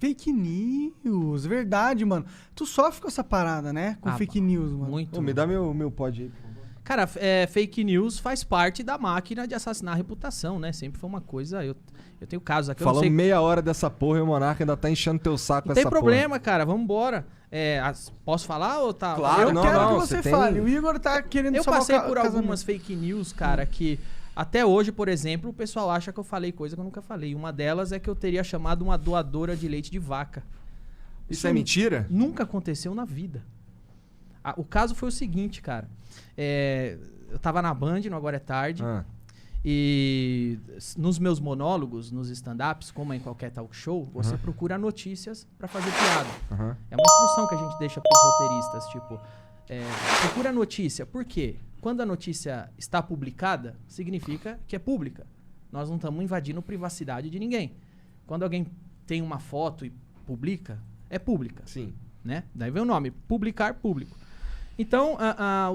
Fake news, verdade, mano. Tu sofre com essa parada, né? Com fake news, mano. Muito. Ô, me dá meu pod aí, por favor. Cara, fake news faz parte da máquina de assassinar a reputação, né? Sempre foi uma coisa... Eu tenho casos aqui... Falamos meia hora dessa porra e o Monarca ainda tá enchendo teu saco com essa porra. Não tem problema, porra. cara. Vambora. Posso falar ou tá... Claro, Eu quero que você fale. O Igor tá querendo Eu salvar passei o por casamento. algumas fake news, cara, que... Até hoje, por exemplo, o pessoal acha que eu falei coisa que eu nunca falei. Uma delas é que eu teria chamado uma doadora de leite de vaca. Isso é mentira? Nunca aconteceu na vida. O caso foi o seguinte, cara. Eu tava na Band, no Agora é Tarde. E nos meus monólogos, nos stand-ups, como em qualquer talk show, você procura notícias pra fazer piada. É uma instrução que a gente deixa pros roteiristas, tipo... procura notícia. Por quê? Quando a notícia está publicada, significa que é pública. Nós não estamos invadindo privacidade de ninguém. Quando alguém tem uma foto e publica, é pública. Sim. Né? Daí vem o nome, publicar público. Então,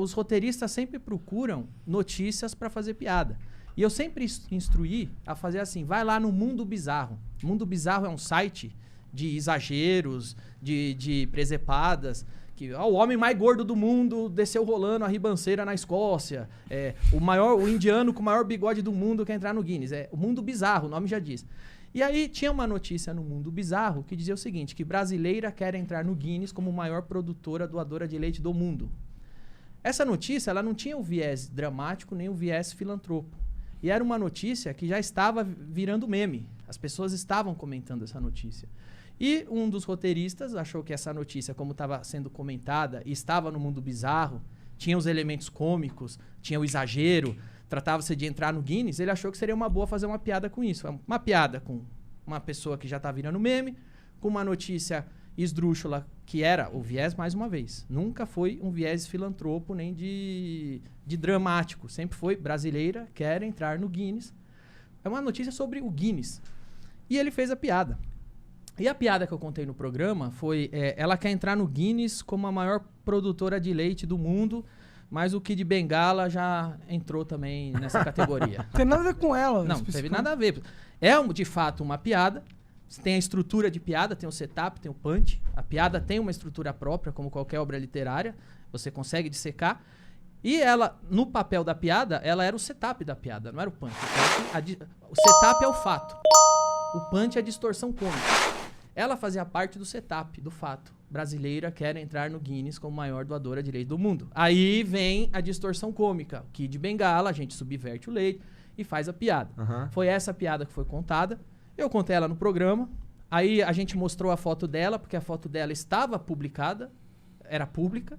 os roteiristas sempre procuram notícias para fazer piada. E eu sempre instruí a fazer assim, vai lá no Mundo Bizarro. Mundo Bizarro é um site de exageros, de presepadas, que o homem mais gordo do mundo desceu rolando a ribanceira na Escócia. O indiano com o maior bigode do mundo quer entrar no Guinness. O Mundo Bizarro, o nome já diz. E aí tinha uma notícia no Mundo Bizarro que dizia o seguinte, que brasileira quer entrar no Guinness como maior produtora doadora de leite do mundo. Essa notícia, ela não tinha o viés dramático nem o viés filantropo. E era uma notícia que já estava virando meme. As pessoas estavam comentando essa notícia. E um dos roteiristas achou que essa notícia, como estava sendo comentada e estava no Mundo Bizarro, tinha os elementos cômicos, tinha o exagero, tratava-se de entrar no Guinness, ele achou que seria uma boa fazer uma piada com isso. Uma piada com uma pessoa que já está virando meme, com uma notícia esdrúxula, que era o viés, mais uma vez. Nunca foi um viés filantropo nem de dramático. Sempre foi brasileira, quer entrar no Guinness. É uma notícia sobre o Guinness. E ele fez a piada. E a piada que eu contei no programa foi... ela quer entrar no Guinness como a maior produtora de leite do mundo, mas o Kid Bengala já entrou também nessa categoria. Tem nada a ver com ela. Não, teve nada a ver. De fato, uma piada. Você tem a estrutura de piada, tem o setup, tem o punch. A piada tem uma estrutura própria, como qualquer obra literária. Você consegue dissecar. E ela, no papel da piada, ela era o setup da piada, não era o punch. O setup é o fato. O punch é a distorção cômica. Ela fazia parte do setup, do fato. Brasileira quer entrar no Guinness como maior doadora de leite do mundo. Aí vem a distorção cômica. Kid Bengala, a gente subverte o leite e faz a piada. Foi essa piada que foi contada. Eu contei ela no programa. Aí a gente mostrou a foto dela, porque a foto dela estava publicada, era pública.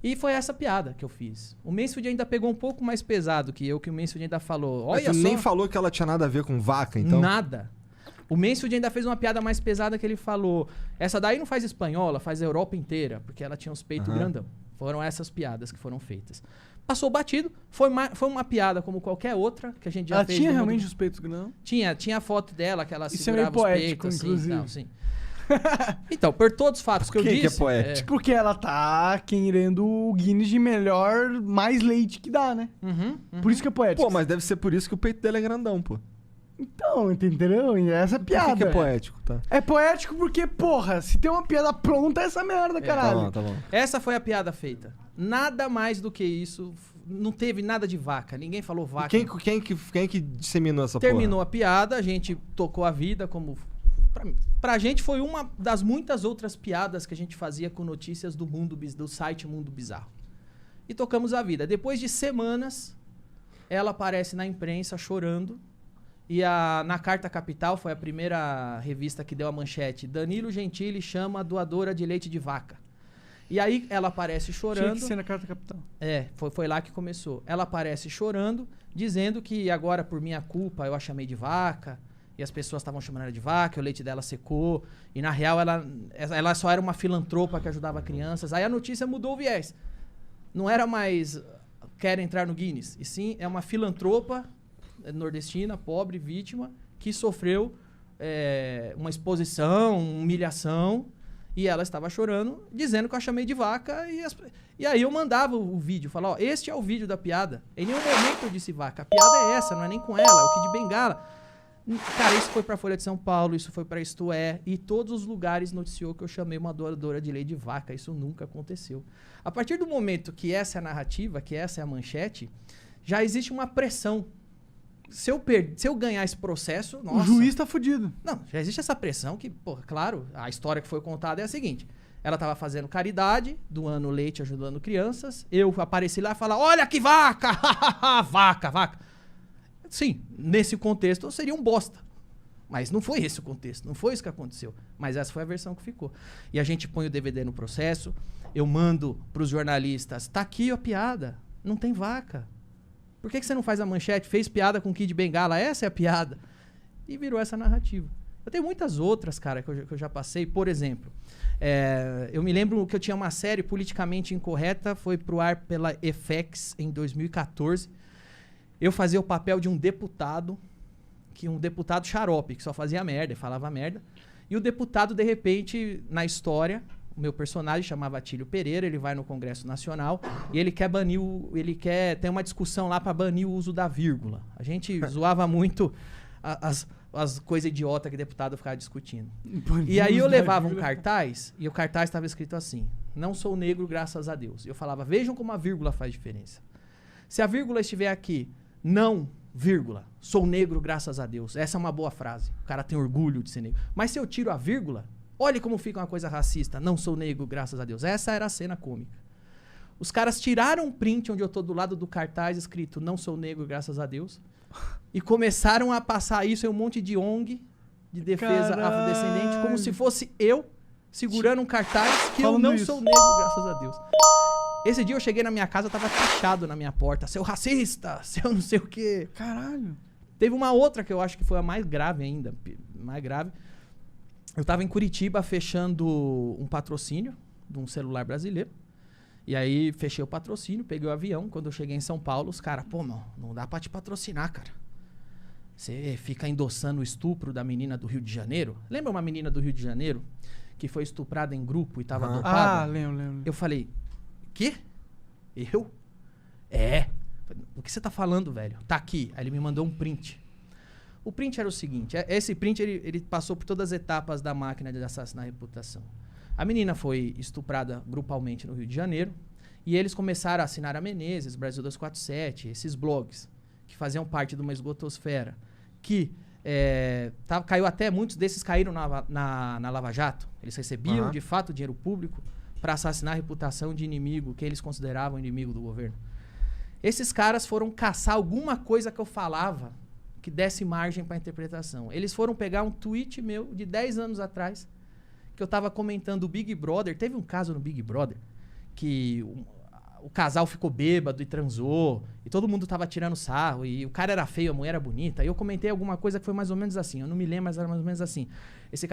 E foi essa piada que eu fiz. O Mansfield ainda pegou um pouco mais pesado que eu, que o Mansfield ainda falou... Mas tu nem falou que ela tinha nada a ver com vaca, então? Nada. O Mansfield ainda fez uma piada mais pesada que ele falou... Essa daí não faz espanhola, faz a Europa inteira, porque ela tinha os peitos grandão. Foram essas piadas que foram feitas. Passou batido, foi uma piada como qualquer outra que a gente já fez. Ela tinha realmente os peitos grandão? Tinha a foto dela, que ela Isso é meio poético, peitos, inclusive. Assim, sim. Então, por todos os fatos que eu disse... que é poético? Porque ela tá querendo o Guinness de melhor, mais leite que dá, né? Por isso que é poético. Pô, mas deve ser por isso que o peito dela é grandão, pô. Então, entendeu? E essa piada. Por que é poético, tá? É poético porque, porra, se tem uma piada pronta, é essa merda, caralho. Tá bom. Essa foi a piada feita. Nada mais do que isso. Não teve nada de vaca. Ninguém falou vaca. Quem que disseminou essa Terminou a piada, a gente tocou a vida como... Pra gente foi uma das muitas outras piadas que a gente fazia com notícias do site Mundo Bizarro. E tocamos a vida. Depois de semanas, ela aparece na imprensa chorando. E na Carta Capital, foi a primeira revista que deu a manchete, Danilo Gentili chama a doadora de leite de vaca. E aí ela aparece chorando... Tinha que ser na Carta Capital. Foi lá que começou. Ela aparece chorando, dizendo que agora, por minha culpa, eu a chamei de vaca, e as pessoas estavam chamando ela de vaca, o leite dela secou, e na real ela só era uma filantropa que ajudava crianças. Aí a notícia mudou o viés. Não era mais quer entrar no Guinness, e sim é uma filantropa nordestina, pobre, vítima, que sofreu uma exposição, humilhação, e ela estava chorando, dizendo que eu a chamei de vaca, e aí eu mandava o vídeo, falava, ó, este é o vídeo da piada. Em nenhum momento eu disse vaca, a piada é essa, não é nem com ela, é o Kid Bengala. Cara, isso foi pra Folha de São Paulo, isso foi pra Isto É, e todos os lugares noticiou que eu chamei uma doadora de leite de vaca. Isso nunca aconteceu. A partir do momento que essa é a narrativa, que essa é a manchete, já existe uma pressão. Se eu ganhar esse processo, nossa... O juiz tá fudido. Não, já existe essa pressão que, pô, claro, a história que foi contada é a seguinte. Ela tava fazendo caridade, doando leite, ajudando crianças. Eu apareci lá e falei, olha que vaca! Vaca, vaca. Sim, nesse contexto seria um bosta. Mas não foi esse o contexto, não foi isso que aconteceu. Mas essa foi a versão que ficou. E a gente põe o DVD no processo, eu mando pros jornalistas, tá aqui a piada, não tem vaca. Por que você não faz a manchete? Fez piada com o Kid Bengala, essa é a piada. E virou essa narrativa. Eu tenho muitas outras, cara, que eu já passei. Por exemplo, eu me lembro que eu tinha uma série politicamente incorreta, foi pro ar pela FX em 2014. Eu fazia o papel de um deputado xarope, que só fazia merda, falava merda. E o deputado, de repente, na história, o meu personagem chamava Atílio Pereira, ele vai no Congresso Nacional e ele quer banir tem uma discussão lá para banir o uso da vírgula. A gente zoava muito as coisas idiotas que o deputado ficava discutindo. E aí eu levava um cartaz e o cartaz estava escrito assim: não sou negro, graças a Deus. E eu falava, vejam como a vírgula faz diferença. Se a vírgula estiver aqui, não, vírgula, sou negro, graças a Deus. Essa é uma boa frase. O cara tem orgulho de ser negro. Mas se eu tiro a vírgula, olhe como fica uma coisa racista. Não sou negro, graças a Deus. Essa era a cena cômica. Os caras tiraram um print onde eu tô do lado do cartaz escrito não sou negro, graças a Deus. E começaram a passar isso em um monte de ONG, de defesa afrodescendente, como se fosse eu segurando um cartaz que eu não sou negro, graças a Deus. Esse dia eu cheguei na minha casa, tava fechado na minha porta. Seu racista, seu não sei o quê. Caralho. Teve uma outra que eu acho que foi a mais grave ainda. Mais grave. Eu tava em Curitiba fechando um patrocínio de um celular brasileiro. E aí fechei o patrocínio, peguei o avião. Quando eu cheguei em São Paulo, os caras, pô, não dá pra te patrocinar, cara. Você fica endossando o estupro da menina do Rio de Janeiro. Lembra uma menina do Rio de Janeiro que foi estuprada em grupo e tava dopada? Ah, lembro. Eu falei, quê? Eu? O que você tá falando, velho? Tá aqui. Aí ele me mandou um print. O print era o seguinte, esse print ele passou por todas as etapas da máquina de assassinar a reputação. A menina foi estuprada grupalmente no Rio de Janeiro e eles começaram a assinar a Menezes, Brasil 247, esses blogs que faziam parte de uma esgotosfera, que caiu até, muitos desses caíram na Lava Jato. Eles recebiam, de fato, dinheiro público para assassinar a reputação de inimigo, que eles consideravam inimigo do governo. Esses caras foram caçar alguma coisa que eu falava que desse margem para interpretação. Eles foram pegar um tweet meu de 10 anos atrás, que eu tava comentando o Big Brother. Teve um caso no Big Brother que o casal ficou bêbado e transou, e todo mundo tava tirando sarro, e o cara era feio, a mulher era bonita. E eu comentei alguma coisa que foi mais ou menos assim, eu não me lembro, mas era mais ou menos assim. Os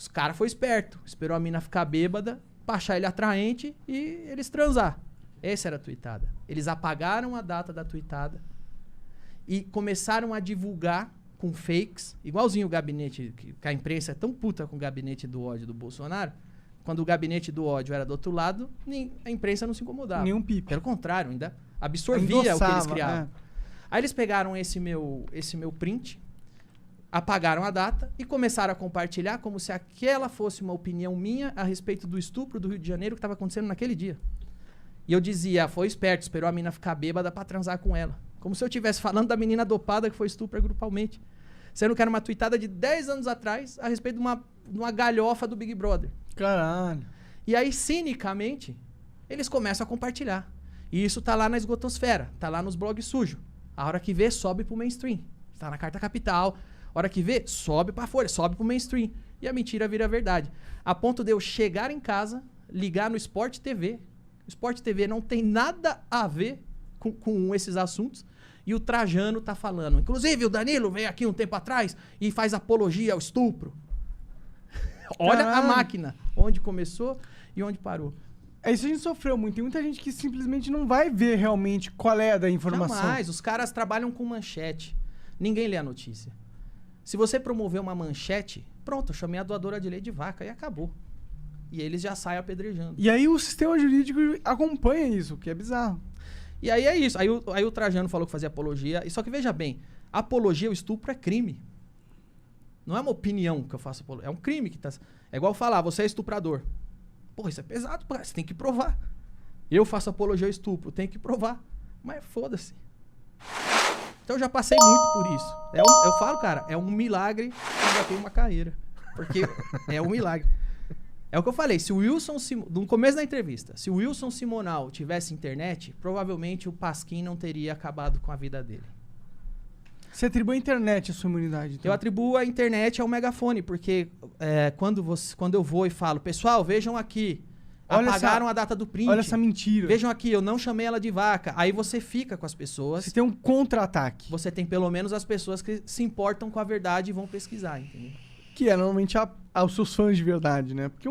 cara foi esperto, esperou a mina ficar bêbada, pra achar ele atraente e eles transar. Essa era a tweetada. Eles apagaram a data da tweetada e começaram a divulgar com fakes, igualzinho o gabinete, que a imprensa é tão puta com o gabinete do ódio do Bolsonaro. Quando o gabinete do ódio era do outro lado, a imprensa não se incomodava. Nenhum pipo. Pelo contrário, ainda absorvia o que eles criavam. Aí eles pegaram esse meu print, apagaram a data e começaram a compartilhar como se aquela fosse uma opinião minha a respeito do estupro do Rio de Janeiro que estava acontecendo naquele dia. E eu dizia, foi esperto, esperou a menina ficar bêbada pra transar com ela. Como se eu estivesse falando da menina dopada que foi estupra grupalmente. Sendo que era uma tweetada de 10 anos atrás a respeito de uma galhofa do Big Brother. Caralho. E aí, cinicamente, eles começam a compartilhar. E isso tá lá na esgotosfera, tá lá nos blogs sujos. A hora que vê, sobe pro mainstream. Tá na Carta Capital. A hora que vê, sobe pra Folha, sobe pro mainstream. E a mentira vira verdade. A ponto de eu chegar em casa, ligar no Sport TV. O Sport TV não tem nada a ver com esses assuntos. E o Trajano tá falando. Inclusive, o Danilo veio aqui um tempo atrás e faz apologia ao estupro. Olha a máquina. Onde começou e onde parou. Isso a gente sofreu muito. Tem muita gente que simplesmente não vai ver realmente qual é a da informação. Jamais. Os caras trabalham com manchete. Ninguém lê a notícia. Se você promover uma manchete, pronto, eu chamei a doadora de leite de vaca e acabou. E eles já saem apedrejando. E aí o sistema jurídico acompanha isso, que é bizarro. E aí é isso. Aí o Trajano falou que fazia apologia. Só que veja bem, apologia ao estupro é crime. Não é uma opinião que eu faço apologia. É um crime que tá... É igual falar, você é estuprador. Porra, isso é pesado, pô. Você tem que provar. Eu faço apologia ao estupro, eu tenho que provar. Mas foda-se. Então eu já passei muito por isso. Eu falo, cara, é um milagre que eu já tenho uma carreira. Porque é um milagre. É o que eu falei, se o Wilson... No começo da entrevista, se o Wilson Simonal tivesse internet, provavelmente o Pasquim não teria acabado com a vida dele. Você atribui à internet a sua imunidade. Então. Eu atribuo a internet ao megafone, porque quando eu vou e falo, pessoal, vejam aqui, apagaram a data do print. Olha essa mentira. Vejam aqui, eu não chamei ela de vaca. Aí você fica com as pessoas. Você tem um contra-ataque. Você tem pelo menos as pessoas que se importam com a verdade e vão pesquisar, entendeu? Que é normalmente os seus fãs de verdade, né? Porque